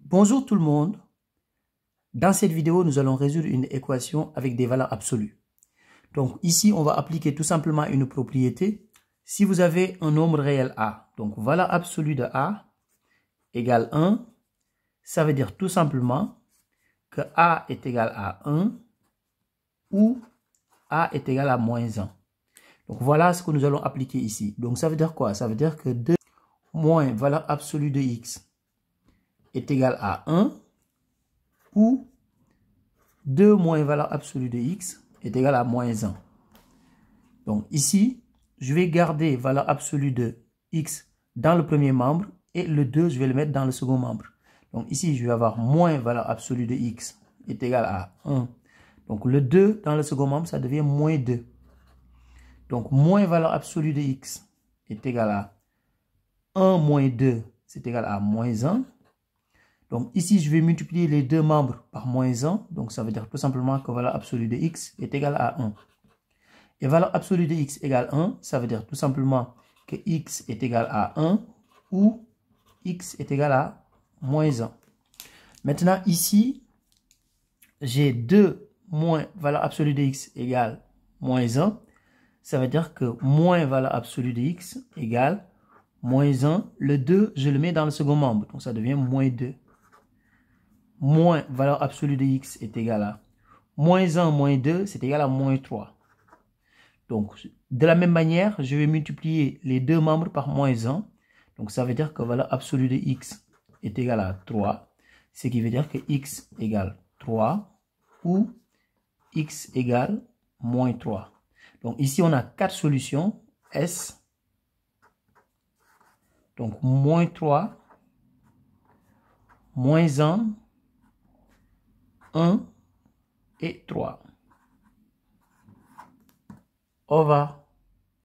Bonjour tout le monde. Dans cette vidéo, nous allons résoudre une équation avec des valeurs absolues. Donc ici, on va appliquer tout simplement une propriété. Si vous avez un nombre réel A, donc valeur absolue de A égale 1, ça veut dire tout simplement que A est égal à 1 ou A est égal à moins 1. Donc voilà ce que nous allons appliquer ici. Donc ça veut dire quoi? Ça veut dire que 2 moins valeur absolue de X est égal à 1 ou 2 moins valeur absolue de X est égal à moins 1. Donc ici, je vais garder valeur absolue de X dans le premier membre et le 2, je vais le mettre dans le second membre. Donc ici, je vais avoir moins valeur absolue de X est égal à 1. Donc le 2 dans le second membre, ça devient moins 2. Donc moins valeur absolue de X est égal à 1 moins 2, c'est égal à moins 1. Donc ici, je vais multiplier les deux membres par moins 1. Donc ça veut dire tout simplement que valeur absolue de X est égale à 1. Et valeur absolue de X égale 1, ça veut dire tout simplement que X est égal à 1 ou X est égal à moins 1. Maintenant ici, j'ai 2 moins valeur absolue de X égale moins 1. Ça veut dire que moins valeur absolue de X égale moins 1. Le 2, je le mets dans le second membre. Donc ça devient moins 2. Moins valeur absolue de X est égal à moins 1 moins 2, c'est égal à moins 3. Donc, de la même manière, je vais multiplier les deux membres par moins 1. Donc, ça veut dire que valeur absolue de X est égal à 3. Ce qui veut dire que X égale 3 ou X égale moins 3. Donc, ici, on a 4 solutions. S. Donc, moins 3, moins 1 et 3. Au revoir.